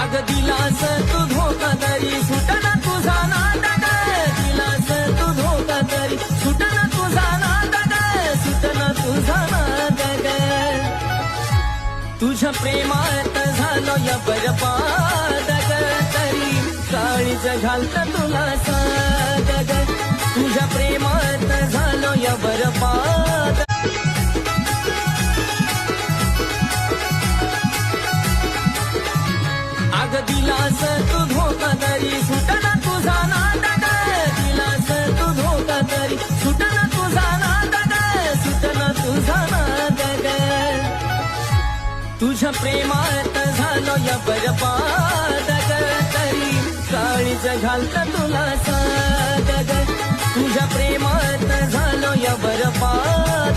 अग दिलास तू धोका तरी सुटना तुझा नाटक, दिलास तू धोका तरी सुटना तुझा नाटक, सुटना तुझा नाटक. तुझ्या प्रेमात झालो या बरबादक, तरी काळीज घालत तुला सादग. तुझ्या प्रेमात झालो या बरबाद. अग दिलास तू धोका तरी सुटना तुझा नाटक, दिलास तू धोका तरी सुटना तुझा नाटक, सुटना तुझा नाटक. तुझ्या प्रेमात झालो या बरबादक, तरी काळीज घालत तुला सादग. तुझ्या प्रेमात झालो या बरबाद.